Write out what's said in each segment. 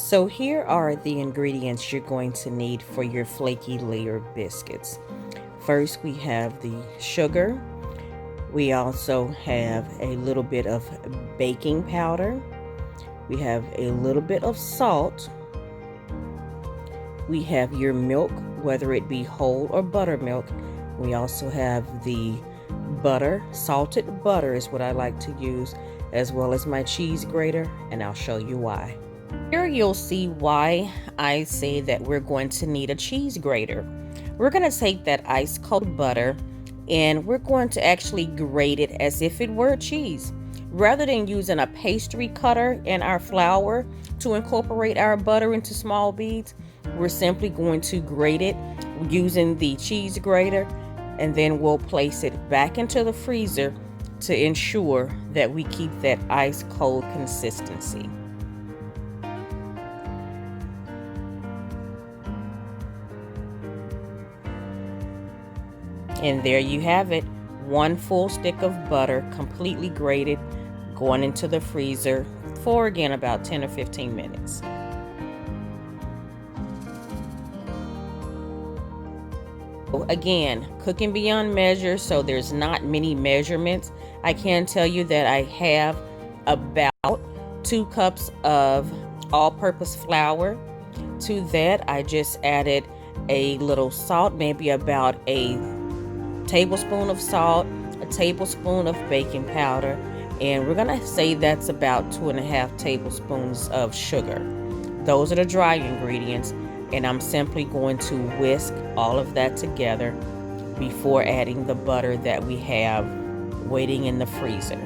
So here are the ingredients you're going to need for your flaky layer biscuits. First, we have the sugar. We also have a little bit of baking powder. We have a little bit of salt. We have your milk, whether it be whole or buttermilk. We also have the butter. Salted butter is what I like to use, as well as my cheese grater, and I'll show you why. Here you'll see why I say that we're going to need a cheese grater. We're going to take that ice cold butter and we're going to actually grate it as if it were cheese. Rather than using a pastry cutter in our flour to incorporate our butter into small beads, we're simply going to grate it using the cheese grater, and then we'll place it back into the freezer to ensure that we keep that ice cold consistency. And there you have it, one full stick of butter completely grated, going into the freezer for again about 10 or 15 minutes. Again, cooking beyond measure, so there's not many measurements. I can tell you that I have about 2 cups of all-purpose flour. To that, I just added a little salt, maybe about a tablespoon of salt, a tablespoon of baking powder, and we're gonna say that's about 2.5 tablespoons of sugar. Those are the dry ingredients, and I'm simply going to whisk all of that together before adding the butter that we have waiting in the freezer.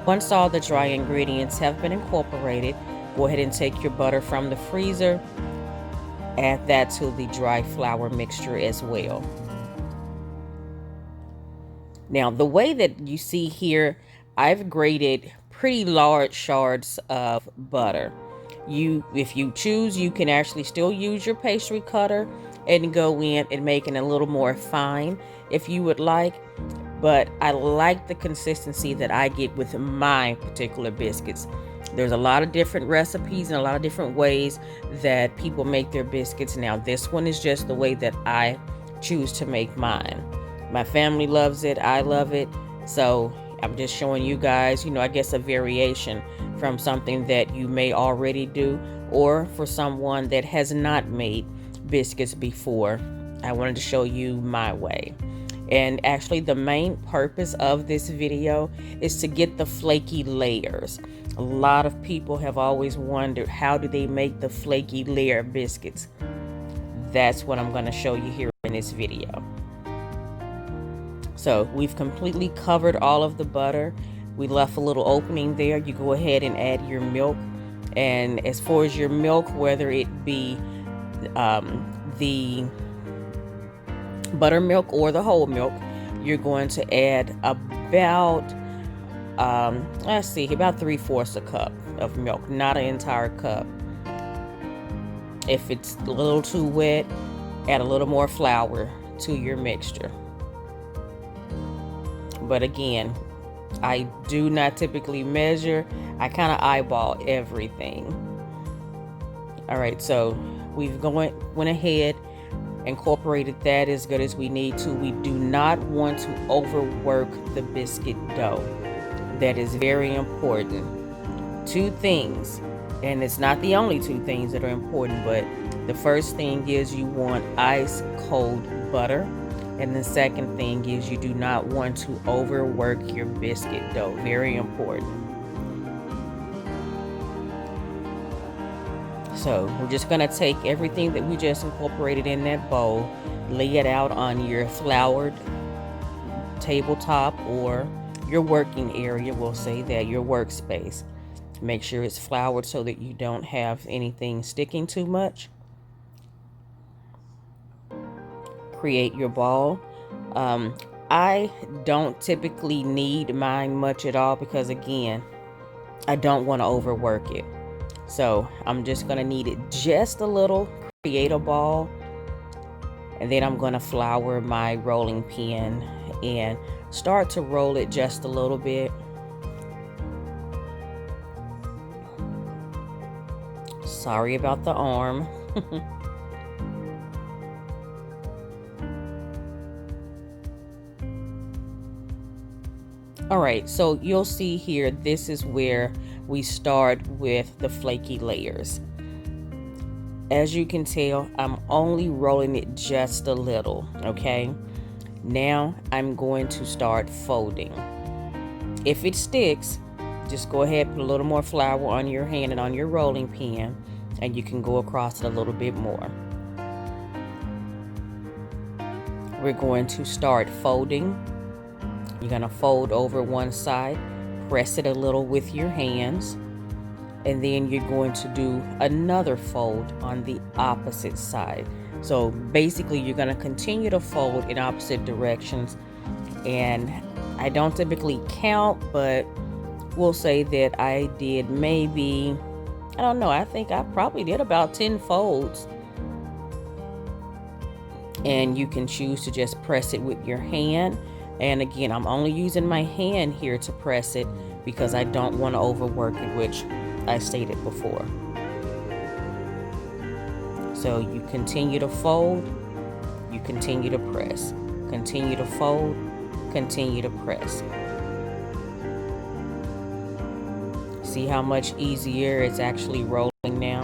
Once all the dry ingredients have been incorporated, go ahead and take your butter from the freezer, add that to the dry flour mixture as well. Now, the way that you see here, I've grated pretty large shards of butter. If you choose, you can actually still use your pastry cutter and go in and make it a little more fine if you would like. But I like the consistency that I get with my particular biscuits. There's a lot of different recipes and a lot of different ways that people make their biscuits. Now, this one is just the way that I choose to make mine. My family loves it. I love it. So I'm just showing you guys, I guess a variation from something that you may already do, or for someone that has not made biscuits before. I wanted to show you my way. And actually, the main purpose of this video is to get the flaky layers. A lot of people have always wondered, how do they make the flaky layer biscuits? That's what I'm going to show you here in this video. So we've completely covered all of the butter. We left a little opening there. You go ahead and add your milk. And as far as your milk, whether it be the buttermilk or the whole milk, you're going to add about about 3/4 a cup of milk, not an entire cup. If it's a little too wet, add a little more flour to your mixture. But again, I do not typically measure. I kind of eyeball everything. All right, so we've went ahead, incorporated that as good as we need to. We do not want to overwork the biscuit dough. That is very important. 2 things, and it's not the only 2 things that are important, but the first thing is you want ice cold butter, and the second thing is you do not want to overwork your biscuit dough. Very important. So we're just going to take everything that we just incorporated in that bowl, lay it out on your floured tabletop or your working area. We'll say that, your workspace. Make sure it's floured so that you don't have anything sticking too much. Create your ball. I don't typically need mine much at all because, again, I don't want to overwork it. So I'm just going to knead it just a little, create a ball, and then I'm going to flour my rolling pin and start to roll it just a little bit. Sorry about the arm. All right, so you'll see here, this is where we start with the flaky layers. As you can tell, I'm only rolling it just a little, okay? Now I'm going to start folding. If it sticks, just go ahead, put a little more flour on your hand and on your rolling pin, and you can go across it a little bit more. We're going to start folding. You're going to fold over one side, press it a little with your hands, and then you're going to do another fold on the opposite side. So basically you're going to continue to fold in opposite directions, and I don't typically count, but we'll say that I did maybe, I don't know, I think I probably did about 10 folds. And you can choose to just press it with your hand. And again, I'm only using my hand here to press it because I don't want to overwork it, which I stated before. So you continue to fold, you continue to press, continue to fold, continue to press. See how much easier it's actually rolling now?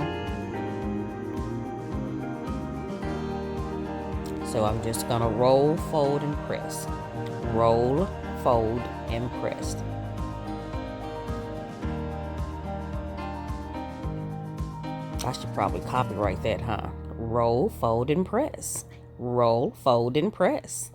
So I'm just gonna roll, fold, and press. Roll, fold, and press. I should probably copyright that, huh? Roll, fold, and press. Roll, fold, and press.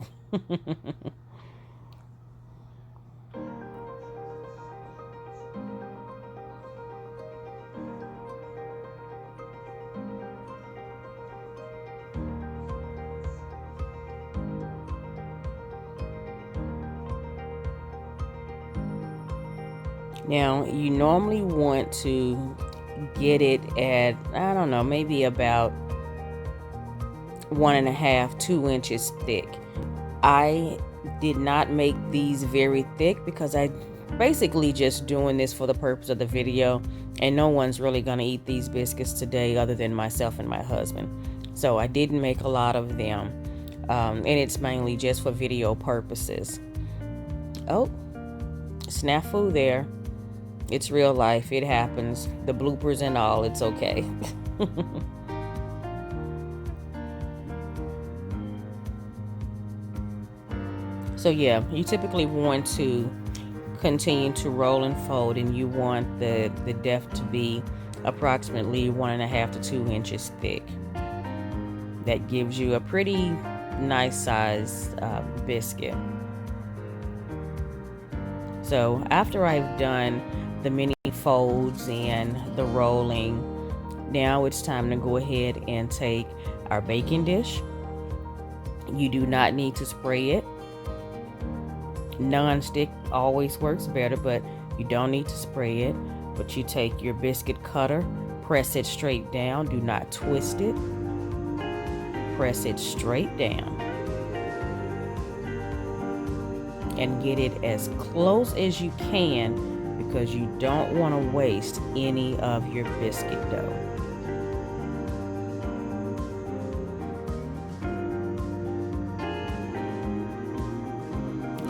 Now, you normally want to get it at, I don't know, maybe about 1.5 to 2 inches thick. I did not make these very thick because I basically just doing this for the purpose of the video, and no one's really going to eat these biscuits today other than myself and my husband. So I didn't make a lot of them, and it's mainly just for video purposes. Oh, snafu there. It's real life. It happens. The bloopers and all. It's okay. So yeah, you typically want to continue to roll and fold, and you want the depth to be approximately 1.5 to 2 inches thick. That gives you a pretty nice size biscuit. So after I've done the mini folds and the rolling, now it's time to go ahead and take our baking dish. You do not need to spray it. Non-stick always works better, but you don't need to spray it. But you take your biscuit cutter, press it straight down, do not twist it. Press it straight down and get it as close as you can, because you don't want to waste any of your biscuit dough.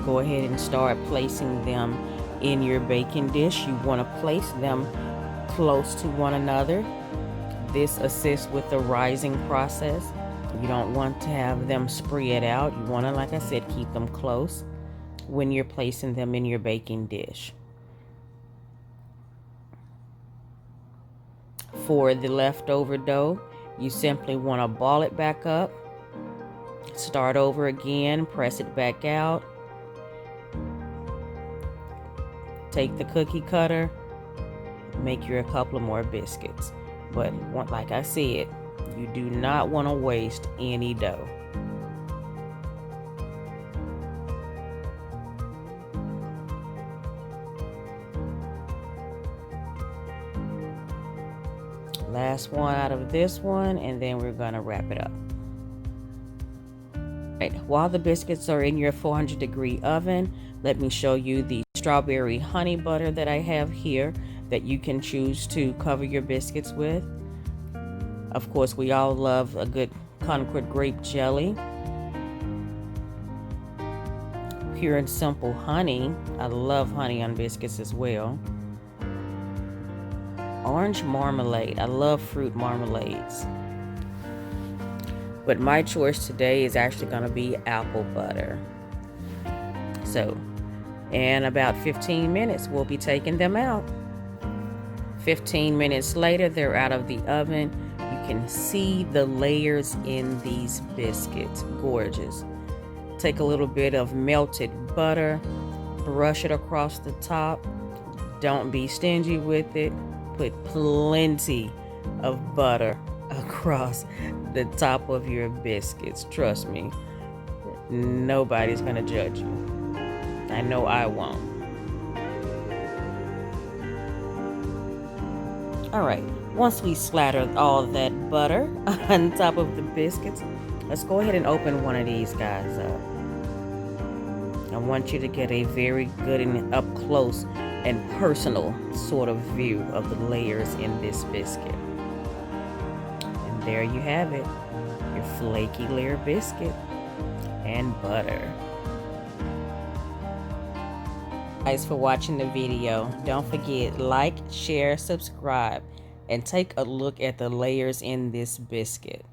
Go ahead and start placing them in your baking dish. You want to place them close to one another. This assists with the rising process. You don't want to have them spread out. You want to, like I said, keep them close when you're placing them in your baking dish. For the leftover dough, you simply want to ball it back up, start over again, press it back out, take the cookie cutter, make you a couple of more biscuits. But like I said, you do not want to waste any dough. Last one out of this one, and then we're gonna wrap it up. Right, while the biscuits are in your 400-degree oven, let me show you the strawberry honey butter that I have here that you can choose to cover your biscuits with. Of course, we all love a good Concord grape jelly. Pure and simple honey. I love honey on biscuits as well. Orange marmalade. I love fruit marmalades. But my choice today is actually going to be apple butter. So, in about 15 minutes, we'll be taking them out. 15 minutes later, they're out of the oven. You can see the layers in these biscuits. Gorgeous. Take a little bit of melted butter, brush it across the top. Don't be stingy with it. Put plenty of butter across the top of your biscuits. Trust me, nobody's gonna judge you. I know I won't. All right, once we slathered all that butter on top of the biscuits, let's go ahead and open one of these guys up. I want you to get a very good and up close and personal sort of view of the layers in this biscuit. And there you have it, your flaky layer biscuit and butter. Thanks for watching the video. Don't forget, like, share, subscribe, and take a look at the layers in this biscuit.